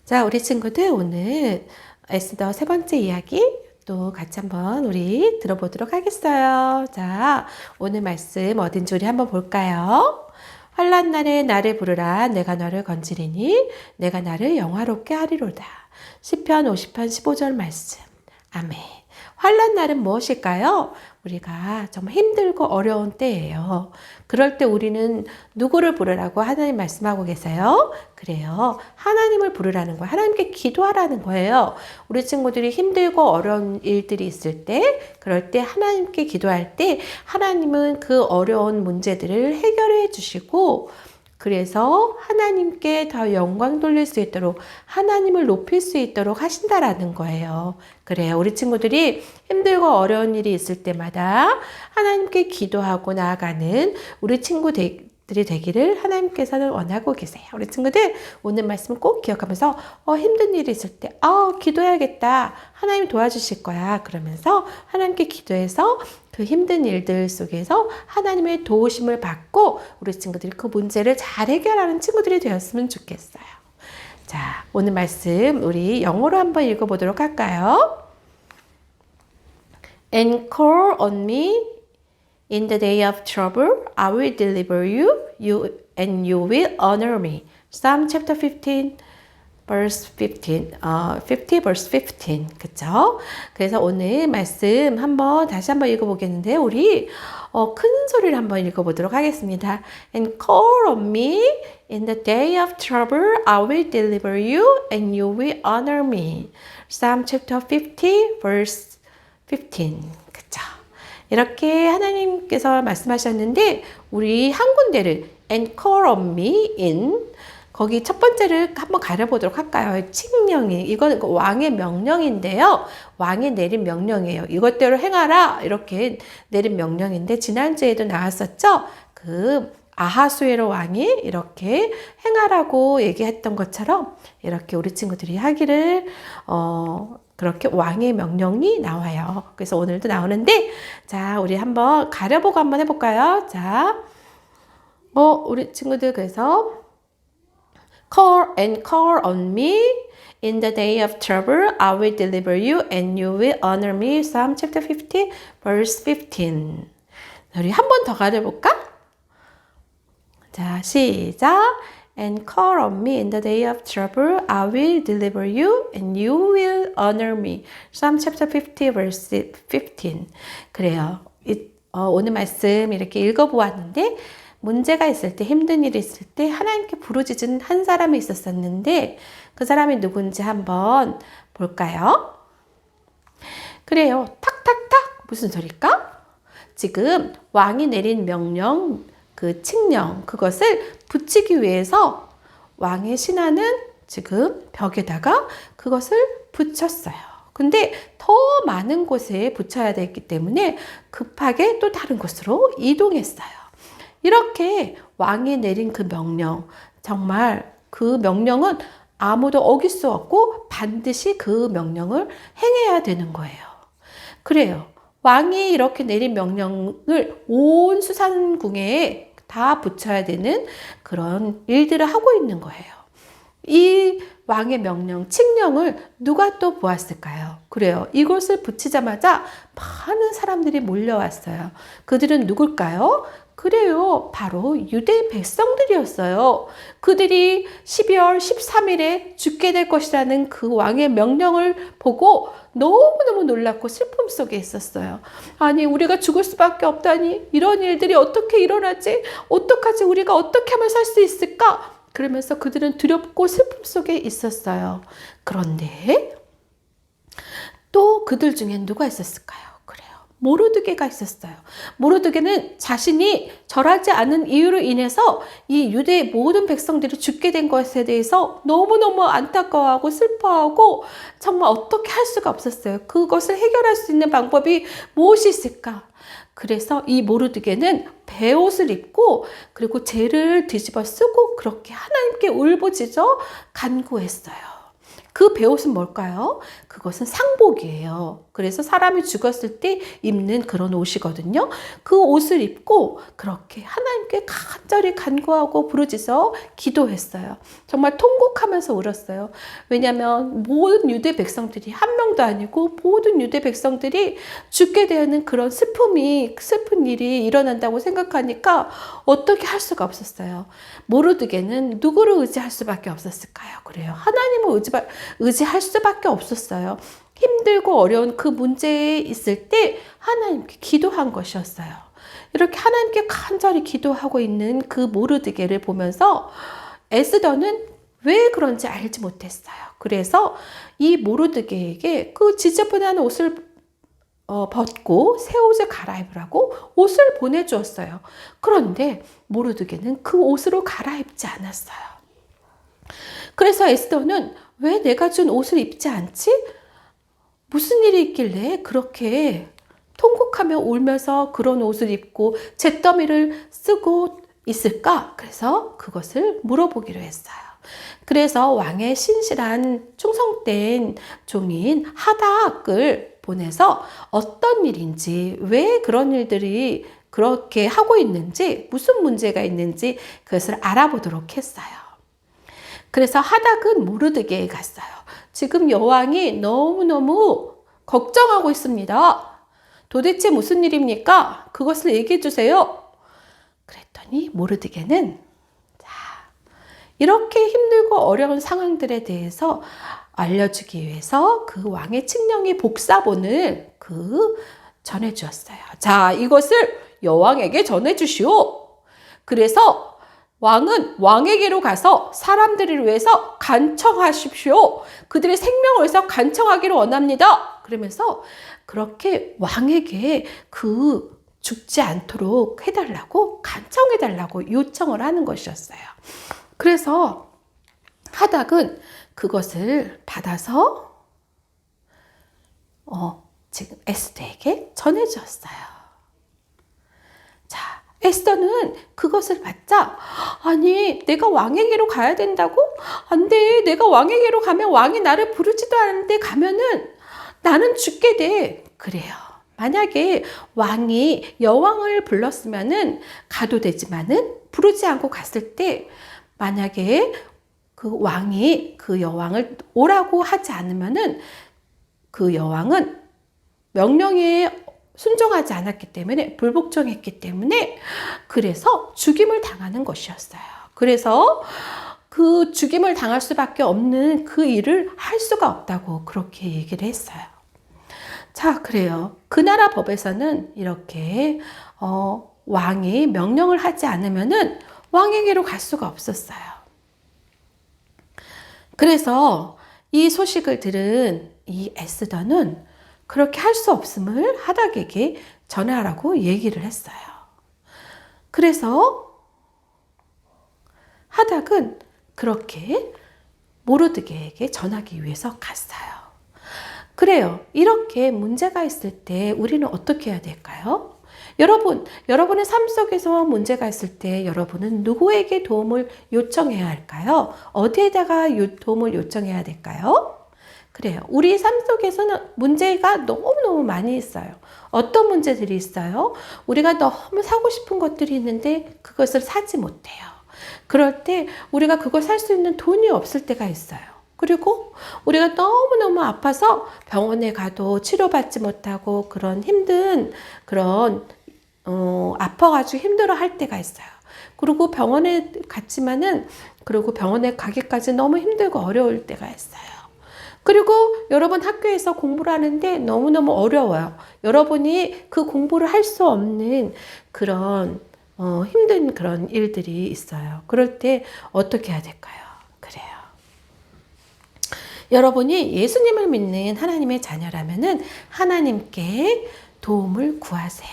자, 우리 친구들 오늘 에스더 세 번째 이야기 또 같이 한번 우리 들어보도록 하겠어요. 자, 오늘 말씀 어딘지 우리 한번 볼까요? 환난 날에 나를 부르라. 내가 너를 건지리니 내가 나를 영화롭게 하리로다. 시편 50편 15절 말씀. 아멘. 환난 날은 무엇일까요? 우리가 정말 힘들고 어려운 때예요. 그럴 때 우리는 누구를 부르라고 하나님 말씀하고 계세요? 그래요. 하나님을 부르라는 거예요. 하나님께 기도하라는 거예요. 우리 친구들이 힘들고 어려운 일들이 있을 때, 그럴 때 하나님께 기도할 때 하나님은 그 어려운 문제들을 해결해 주시고, 그래서 하나님께 더 영광 돌릴 수 있도록 하나님을 높일 수 있도록 하신다라는 거예요. 그래요. 우리 친구들이 힘들고 어려운 일이 있을 때마다 하나님께 기도하고 나아가는 우리 친구들이 되기를 하나님께서는 원하고 계세요. 우리 친구들 오늘 말씀 꼭 기억하면서 힘든 일이 있을 때 기도해야겠다. 하나님 도와주실 거야. 그러면서 하나님께 기도해서 그 힘든 일들 속에서 하나님의 도우심을 받고 우리 친구들이 그 문제를 잘 해결하는 친구들이 되었으면 좋겠어요. 자, 오늘 말씀 우리 영어로 한번 읽어보도록 할까요? And call on me in the day of trouble. I will deliver you and you will honor me. Psalm chapter 15. verse 15, 50 verse 15. 그쵸? 그래서 오늘 말씀 다시 한번 읽어보겠는데, 우리, 큰 소리를 한번 읽어보도록 하겠습니다. And call on me in the day of trouble, I will deliver you and you will honor me. Psalm chapter 50 verse 15. 그쵸? 이렇게 하나님께서 말씀하셨는데, 우리 한 군데를 and call on me in 거기 첫 번째를 한번 가려보도록 할까요? 칙령이. 이거는 왕의 명령인데요. 왕이 내린 명령이에요. 이것대로 행하라. 이렇게 내린 명령인데, 지난주에도 나왔었죠? 그 아하수에로 왕이 이렇게 행하라고 얘기했던 것처럼 이렇게 우리 친구들이 하기를, 그렇게 왕의 명령이 나와요. 그래서 오늘도 나오는데, 자, 우리 한번 가려보고 한번 해볼까요? 자, 우리 친구들 그래서 call on me in the day of trouble. I will deliver you and you will honor me. Psalm chapter 50 verse 15. 우리 한 번 더 가려볼까? 자, 시작. And call on me in the day of trouble. I will deliver you and you will honor me. Psalm chapter 50 verse 15. 그래요. 오늘 말씀 이렇게 읽어보았는데, 문제가 있을 때, 힘든 일이 있을 때 하나님께 부르짖은 한 사람이 있었었는데, 그 사람이 누군지 한번 볼까요? 그래요. 탁탁탁. 무슨 소리일까? 지금 왕이 내린 명령, 그 칙령, 그것을 붙이기 위해서 왕의 신하는 지금 벽에다가 그것을 붙였어요. 근데 더 많은 곳에 붙여야 되기 때문에 급하게 또 다른 곳으로 이동했어요. 이렇게 왕이 내린 그 명령, 정말 그 명령은 아무도 어길 수 없고 반드시 그 명령을 행해야 되는 거예요. 그래요. 왕이 이렇게 내린 명령을 온 수산궁에 다 붙여야 되는 그런 일들을 하고 있는 거예요. 이 왕의 명령, 칙령을 누가 또 보았을까요? 그래요. 이것을 붙이자마자 많은 사람들이 몰려왔어요. 그들은 누굴까요? 그래요. 바로 유대 백성들이었어요. 그들이 12월 13일에 죽게 될 것이라는 그 왕의 명령을 보고 너무너무 놀랍고 슬픔 속에 있었어요. 아니, 우리가 죽을 수밖에 없다니, 이런 일들이 어떻게 일어나지? 어떡하지? 우리가 어떻게 하면 살 수 있을까? 그러면서 그들은 두렵고 슬픔 속에 있었어요. 그런데 또 그들 중엔 누가 있었을까요? 모르드게가 있었어요. 모르드게는 자신이 절하지 않은 이유로 인해서 이 유대의 모든 백성들이 죽게 된 것에 대해서 너무너무 안타까워하고 슬퍼하고 정말 어떻게 할 수가 없었어요. 그것을 해결할 수 있는 방법이 무엇이 있을까? 그래서 이 모르드게는 베옷을 입고 그리고 재를 뒤집어 쓰고 그렇게 하나님께 울부짖어 간구했어요. 그 베옷은 뭘까요? 그것은 상복이에요. 그래서 사람이 죽었을 때 입는 그런 옷이거든요. 그 옷을 입고 그렇게 하나님께 간절히 간구하고 부르짖어 기도했어요. 정말 통곡하면서 울었어요. 왜냐하면 모든 유대 백성들이 한 명도 아니고 모든 유대 백성들이 죽게 되는 그런 슬픈 일이 일어난다고 생각하니까 어떻게 할 수가 없었어요. 모르드게는 누구를 의지할 수밖에 없었을까요? 그래요. 하나님을 의지할 수밖에 없었어요. 힘들고 어려운 그 문제에 있을 때 하나님께 기도한 것이었어요. 이렇게 하나님께 간절히 기도하고 있는 그 모르드게를 보면서 에스더는 왜 그런지 알지 못했어요. 그래서 이 모르드게에게 그 지저분한 옷을 벗고 새 옷을 갈아입으라고 옷을 보내주었어요. 그런데 모르드게는 그 옷으로 갈아입지 않았어요. 그래서 에스더는 왜 내가 준 옷을 입지 않지? 무슨 일이 있길래 그렇게 통곡하며 울면서 그런 옷을 입고 잿더미를 쓰고 있을까? 그래서 그것을 물어보기로 했어요. 그래서 왕의 신실한 충성된 종인 하닥을 보내서 어떤 일인지, 왜 그런 일들이 그렇게 하고 있는지, 무슨 문제가 있는지 그것을 알아보도록 했어요. 그래서 하닥은 모르드게에 갔어요. 지금 여왕이 너무너무 걱정하고 있습니다. 도대체 무슨 일입니까? 그것을 얘기해 주세요. 그랬더니 모르드게는 이렇게 힘들고 어려운 상황들에 대해서 알려주기 위해서 그 왕의 칙령이 복사본을 전해주었어요. 자, 이것을 여왕에게 전해주시오. 그래서 왕은 왕에게로 가서 사람들을 위해서 간청하십시오. 그들의 생명을 위해서 간청하기를 원합니다. 그러면서 그렇게 왕에게 죽지 않도록 해달라고 간청해달라고 요청을 하는 것이었어요. 그래서 하닥은 그것을 받아서 지금 에스더에게 전해주었어요. 자, 에스더는 그것을 받자 아니 내가 왕에게로 가야 된다고? 안 돼. 내가 왕에게로 가면 왕이 나를 부르지도 않는데 가면은 나는 죽게 돼. 그래요. 만약에 왕이 여왕을 불렀으면은 가도 되지만은 부르지 않고 갔을 때 만약에 그 왕이 그 여왕을 오라고 하지 않으면은 그 여왕은 명령에 순종하지 않았기 때문에 불복종했기 때문에 그래서 죽임을 당하는 것이었어요. 그래서 그 죽임을 당할 수밖에 없는 그 일을 할 수가 없다고 그렇게 얘기를 했어요. 자, 그래요. 그 나라 법에서는 이렇게 왕이 명령을 하지 않으면은 왕에게로 갈 수가 없었어요. 그래서 이 소식을 들은 이 에스더는 그렇게 할 수 없음을 하닥에게 전하라고 얘기를 했어요. 그래서 하닥은 그렇게 모르드게에게 전하기 위해서 갔어요. 그래요. 이렇게 문제가 있을 때 우리는 어떻게 해야 될까요? 여러분의 삶 속에서 문제가 있을 때 여러분은 누구에게 도움을 요청해야 할까요? 어디에다가 도움을 요청해야 될까요? 그래요. 우리 삶 속에서는 문제가 너무너무 많이 있어요. 어떤 문제들이 있어요? 우리가 너무 사고 싶은 것들이 있는데 그것을 사지 못해요. 그럴 때 우리가 그걸 살 수 있는 돈이 없을 때가 있어요. 그리고 우리가 너무너무 아파서 병원에 가도 치료받지 못하고 그런 힘든 아파가지고 힘들어 할 때가 있어요. 그리고 병원에 갔지만은 그리고 병원에 가기까지 너무 힘들고 어려울 때가 있어요. 그리고 여러분 학교에서 공부를 하는데 너무너무 어려워요. 여러분이 그 공부를 할 수 없는 그런 힘든 그런 일들이 있어요. 그럴 때 어떻게 해야 될까요? 그래요. 여러분이 예수님을 믿는 하나님의 자녀라면은 하나님께 도움을 구하세요.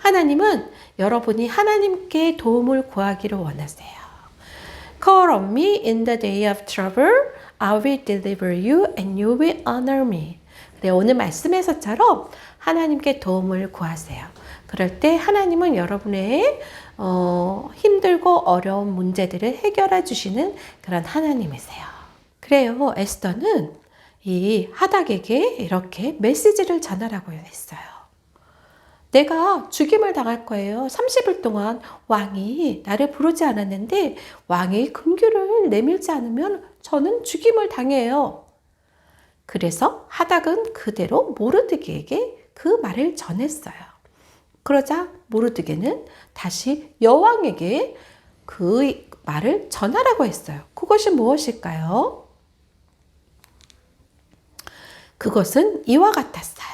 하나님은 여러분이 하나님께 도움을 구하기를 원하세요. Call on me in the day of trouble. I will deliver you and you will honor me. 네, 오늘 말씀에서처럼 하나님께 도움을 구하세요. 그럴 때 하나님은 여러분의 힘들고 어려운 문제들을 해결해 주시는 그런 하나님이세요. 그래요. 에스더는 이 하닥에게 이렇게 메시지를 전하라고 했어요. 내가 죽임을 당할 거예요. 30일 동안 왕이 나를 부르지 않았는데 왕이 금규를 내밀지 않으면 저는 죽임을 당해요. 그래서 하닥은 그대로 모르드게에게 그 말을 전했어요. 그러자 모르드게는 다시 여왕에게 그 말을 전하라고 했어요. 그것이 무엇일까요? 그것은 이와 같았어요.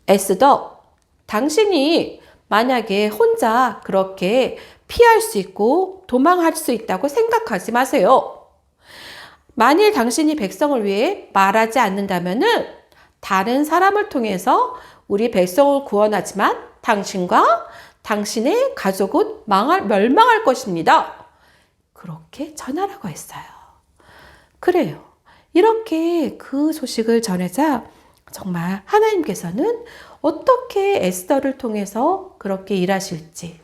에스더, 당신이 만약에 혼자 그렇게 피할 수 있고 도망할 수 있다고 생각하지 마세요. 만일 당신이 백성을 위해 말하지 않는다면은 다른 사람을 통해서 우리 백성을 구원하지만 당신과 당신의 가족은 멸망할 것입니다. 그렇게 전하라고 했어요. 그래요. 이렇게 그 소식을 전하자 정말 하나님께서는 어떻게 에스더를 통해서 그렇게 일하실지,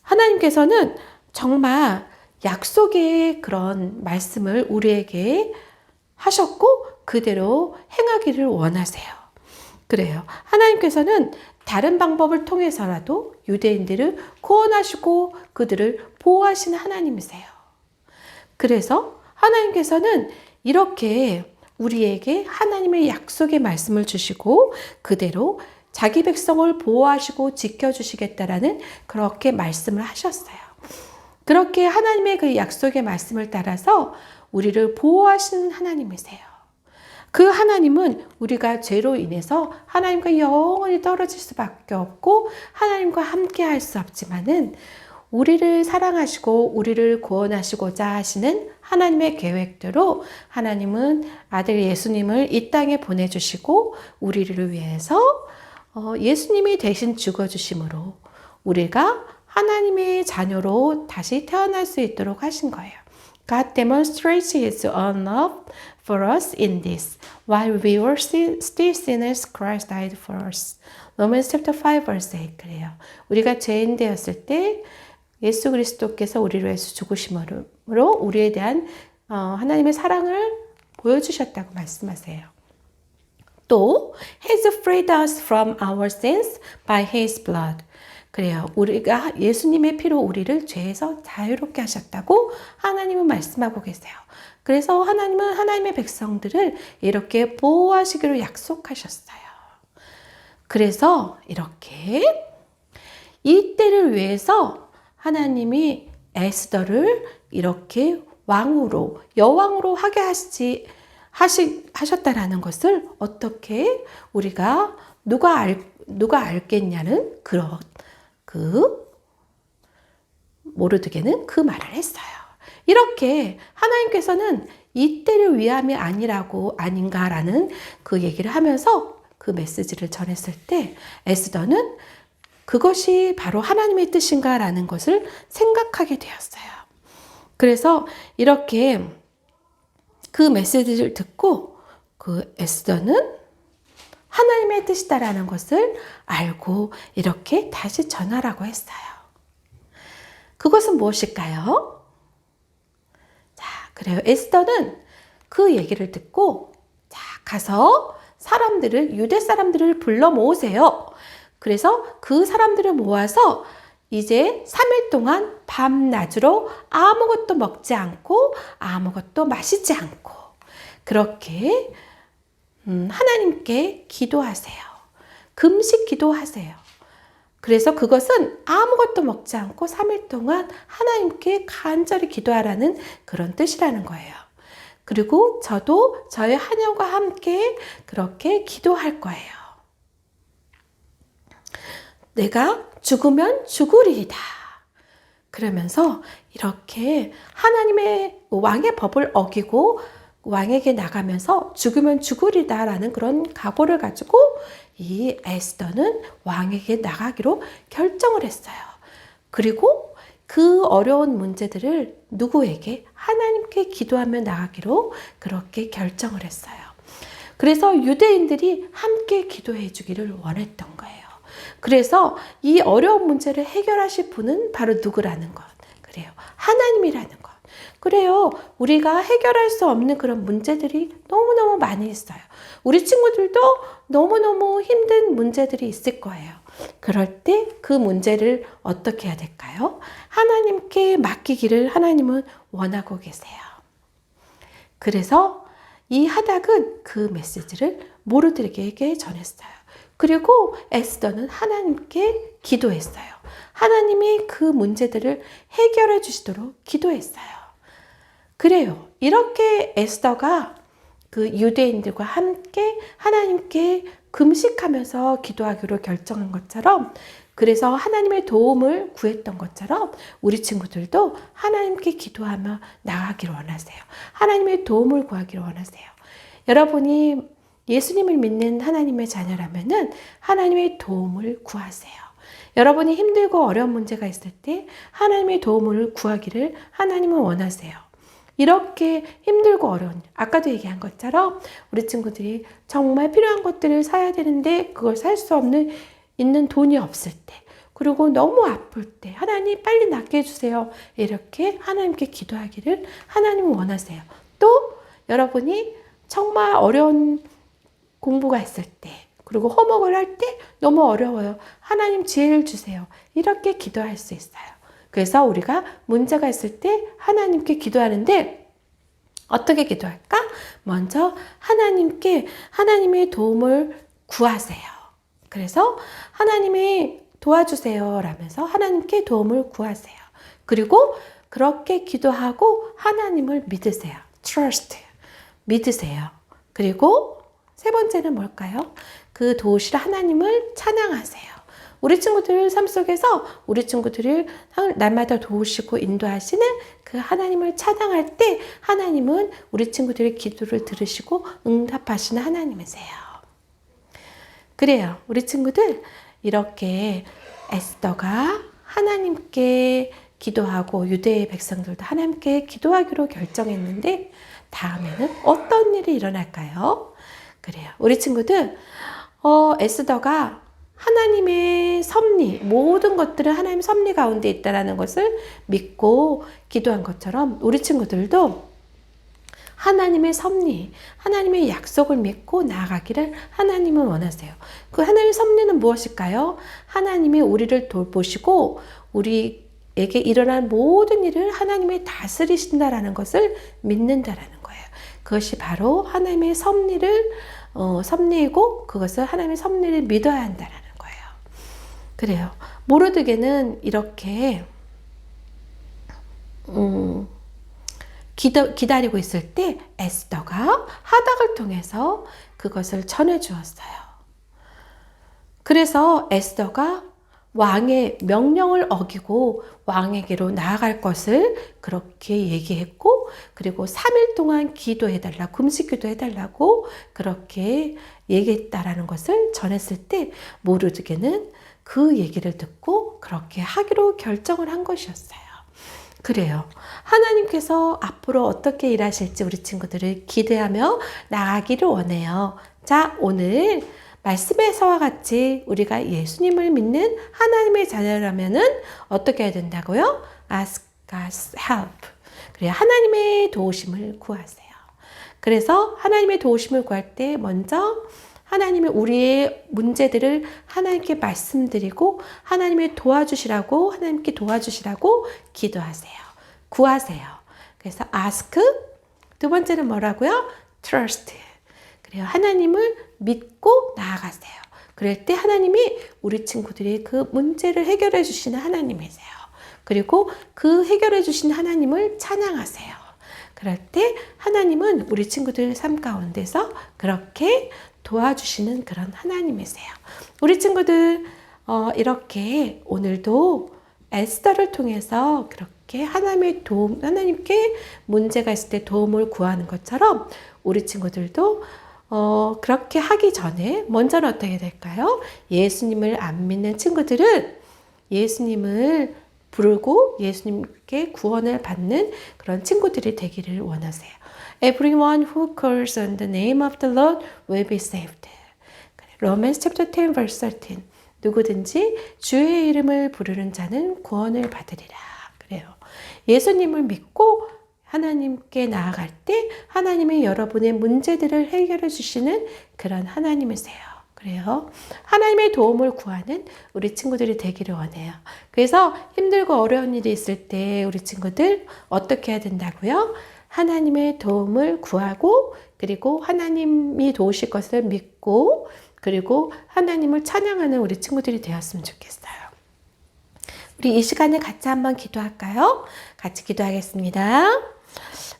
하나님께서는 정말 약속의 그런 말씀을 우리에게 하셨고 그대로 행하기를 원하세요. 그래요. 하나님께서는 다른 방법을 통해서라도 유대인들을 구원하시고 그들을 보호하시는 하나님이세요. 그래서 하나님께서는 이렇게 우리에게 하나님의 약속의 말씀을 주시고 그대로 자기 백성을 보호하시고 지켜주시겠다라는 그렇게 말씀을 하셨어요. 그렇게 하나님의 그 약속의 말씀을 따라서 우리를 보호하시는 하나님이세요. 그 하나님은 우리가 죄로 인해서 하나님과 영원히 떨어질 수밖에 없고 하나님과 함께 할 수 없지만은 우리를 사랑하시고 우리를 구원하시고자 하시는 하나님의 계획대로 하나님은 아들 예수님을 이 땅에 보내주시고 우리를 위해서 예수님이 대신 죽어주심으로 우리가 하나님의 자녀로 다시 태어날 수 있도록 하신 거예요. God demonstrates His own love for us in this. While we were still sinners, Christ died for us. Romans chapter 5 verse 8 그래요. 우리가 죄인 되었을 때 예수 그리스도께서 우리를 위해서 죽으심으로 우리에 대한 하나님의 사랑을 보여주셨다고 말씀하세요. 또 He's freed us from our sins by His blood. 그래요. 우리가 예수님의 피로 우리를 죄에서 자유롭게 하셨다고 하나님은 말씀하고 계세요. 그래서 하나님은 하나님의 백성들을 이렇게 보호하시기로 약속하셨어요. 그래서 이렇게 이 때를 위해서 하나님이 에스더를 이렇게 왕으로 여왕으로 하게 하셨다라는 것을 어떻게 우리가 누가 알겠냐는 그런 모르드게는 그 말을 했어요. 이렇게 하나님께서는 이 때를 위함이 아닌가라는 그 얘기를 하면서 그 메시지를 전했을 때 에스더는 그것이 바로 하나님의 뜻인가라는 것을 생각하게 되었어요. 그래서 이렇게 그 메시지를 듣고 그 에스더는 하나님의 뜻이다라는 것을 알고 이렇게 다시 전하라고 했어요. 그것은 무엇일까요? 자, 그래요. 에스더는 그 얘기를 듣고 자, 가서 유대 사람들을 불러 모으세요. 그래서 그 사람들을 모아서 이제 3일 동안 밤낮으로 아무것도 먹지 않고 아무것도 마시지 않고 그렇게 하나님께 기도하세요. 금식 기도하세요. 그래서 그것은 아무것도 먹지 않고 3일 동안 하나님께 간절히 기도하라는 그런 뜻이라는 거예요. 그리고 저도 저의 하녀과 함께 그렇게 기도할 거예요. 내가 죽으면 죽으리이다. 그러면서 이렇게 하나님의 왕의 법을 어기고 왕에게 나가면서 죽으면 죽으리다라는 그런 각오를 가지고 이 에스더는 왕에게 나가기로 결정을 했어요. 그리고 그 어려운 문제들을 누구에게? 하나님께 기도하며 나가기로 그렇게 결정을 했어요. 그래서 유대인들이 함께 기도해 주기를 원했던 거예요. 그래서 이 어려운 문제를 해결하실 분은 바로 누구라는 것. 그래요. 하나님이라는 것. 그래요. 우리가 해결할 수 없는 그런 문제들이 너무너무 많이 있어요. 우리 친구들도 너무너무 힘든 문제들이 있을 거예요. 그럴 때 그 문제를 어떻게 해야 될까요? 하나님께 맡기기를 하나님은 원하고 계세요. 그래서 이 하닥은 그 메시지를 모르드에게 전했어요. 그리고 에스더는 하나님께 기도했어요. 하나님이 그 문제들을 해결해 주시도록 기도했어요. 그래요. 이렇게 에스더가 그 유대인들과 함께 하나님께 금식하면서 기도하기로 결정한 것처럼, 그래서 하나님의 도움을 구했던 것처럼 우리 친구들도 하나님께 기도하며 나아가기를 원하세요. 하나님의 도움을 구하기를 원하세요. 여러분이 예수님을 믿는 하나님의 자녀라면은 하나님의 도움을 구하세요. 여러분이 힘들고 어려운 문제가 있을 때 하나님의 도움을 구하기를 하나님은 원하세요. 이렇게 힘들고 어려운, 아까도 얘기한 것처럼 우리 친구들이 정말 필요한 것들을 사야 되는데 그걸 살 수 없는 있는 돈이 없을 때, 그리고 너무 아플 때 하나님 빨리 낫게 해주세요. 이렇게 하나님께 기도하기를 하나님은 원하세요. 또 여러분이 정말 어려운 공부가 있을 때, 그리고 홈워크를 할 때 너무 어려워요. 하나님 지혜를 주세요. 이렇게 기도할 수 있어요. 그래서 우리가 문제가 있을 때 하나님께 기도하는데 어떻게 기도할까? 먼저 하나님께 하나님의 도움을 구하세요. 그래서 하나님이 도와주세요 라면서 하나님께 도움을 구하세요. 그리고 그렇게 기도하고 하나님을 믿으세요. trust, 믿으세요. 그리고 세 번째는 뭘까요? 그 도우실 하나님을 찬양하세요. 우리 친구들 삶 속에서 우리 친구들을 날마다 도우시고 인도하시는 그 하나님을 찬양할 때 하나님은 우리 친구들의 기도를 들으시고 응답하시는 하나님이세요. 그래요. 우리 친구들 이렇게 에스더가 하나님께 기도하고 유대의 백성들도 하나님께 기도하기로 결정했는데 다음에는 어떤 일이 일어날까요? 그래요. 우리 친구들 에스더가 하나님의 섭리, 모든 것들은 하나님의 섭리 가운데 있다는 것을 믿고 기도한 것처럼 우리 친구들도 하나님의 섭리, 하나님의 약속을 믿고 나아가기를 하나님은 원하세요. 그 하나님의 섭리는 무엇일까요? 하나님이 우리를 돌보시고 우리에게 일어난 모든 일을 하나님이 다스리신다라는 것을 믿는다라는 거예요. 그것이 바로 하나님의 섭리이고 그것을 하나님의 섭리를 믿어야 한다라는 거예요. 그래요. 모르드게는 이렇게 기다리고 있을 때 에스더가 하닥을 통해서 그것을 전해 주었어요. 그래서 에스더가 왕의 명령을 어기고 왕에게로 나아갈 것을 그렇게 얘기했고, 그리고 3일 동안 기도해달라고, 금식 기도해달라고 그렇게 얘기했다라는 것을 전했을 때 모르드게는 그 얘기를 듣고 그렇게 하기로 결정을 한 것이었어요. 그래요. 하나님께서 앞으로 어떻게 일하실지 우리 친구들을 기대하며 나아가기를 원해요. 자, 오늘 말씀에서와 같이 우리가 예수님을 믿는 하나님의 자녀라면은 어떻게 해야 된다고요? Ask God's help. 그래요. 하나님의 도우심을 구하세요. 그래서 하나님의 도우심을 구할 때 먼저 하나님이 우리의 문제들을 하나님께 말씀드리고 하나님이 도와주시라고, 하나님께 도와주시라고 기도하세요. 구하세요. 그래서 ask, 두 번째는 뭐라고요? trust. 그래요. 하나님을 믿고 나아가세요. 그럴 때 하나님이 우리 친구들의 그 문제를 해결해 주시는 하나님이세요. 그리고 그 해결해 주신 하나님을 찬양하세요. 그럴 때 하나님은 우리 친구들 삶 가운데서 그렇게 도와주시는 그런 하나님이세요. 우리 친구들 이렇게 오늘도 에스더를 통해서 그렇게 하나님의 도움, 하나님께 문제가 있을 때 도움을 구하는 것처럼 우리 친구들도 그렇게 하기 전에 먼저는 어떻게 될까요? 예수님을 안 믿는 친구들은 예수님을 부르고 예수님께 구원을 받는 그런 친구들이 되기를 원하세요. Everyone who calls on the name of the Lord will be saved. Romans chapter 10 verse 13. 누구든지 주의 이름을 부르는 자는 구원을 받으리라. 그래요. 예수님을 믿고 하나님께 나아갈 때 하나님이 여러분의 문제들을 해결해 주시는 그런 하나님이세요. 그래요. 하나님의 도움을 구하는 우리 친구들이 되기를 원해요. 그래서 힘들고 어려운 일이 있을 때 우리 친구들 어떻게 해야 된다고요? 하나님의 도움을 구하고 그리고 하나님이 도우실 것을 믿고 그리고 하나님을 찬양하는 우리 친구들이 되었으면 좋겠어요. 우리 이 시간에 같이 한번 기도할까요? 같이 기도하겠습니다.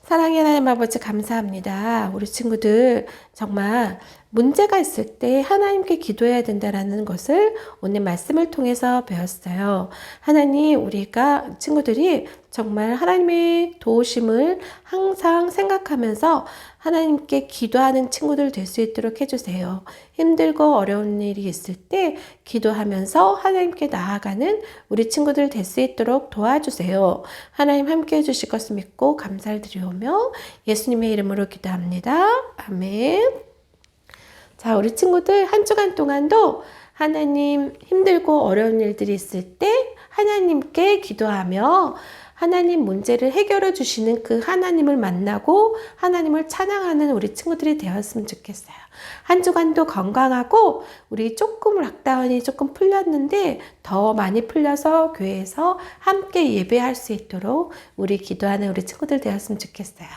사랑의 하나님 아버지 감사합니다. 우리 친구들 정말 문제가 있을 때 하나님께 기도해야 된다는 것을 오늘 말씀을 통해서 배웠어요. 하나님, 우리가 친구들이 정말 하나님의 도우심을 항상 생각하면서 하나님께 기도하는 친구들 될 수 있도록 해주세요. 힘들고 어려운 일이 있을 때 기도하면서 하나님께 나아가는 우리 친구들 될 수 있도록 도와주세요. 하나님 함께 해주실 것을 믿고 감사를 드리오며 예수님의 이름으로 기도합니다. 아멘. 자, 우리 친구들 한 주간 동안도 하나님 힘들고 어려운 일들이 있을 때 하나님께 기도하며 하나님 문제를 해결해 주시는 그 하나님을 만나고 하나님을 찬양하는 우리 친구들이 되었으면 좋겠어요. 한 주간도 건강하고 우리 조금 락다운이 조금 풀렸는데 더 많이 풀려서 교회에서 함께 예배할 수 있도록 우리 기도하는 우리 친구들 되었으면 좋겠어요.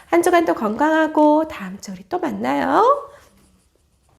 한 주간도 건강하고 다음 주 우리 또 만나요.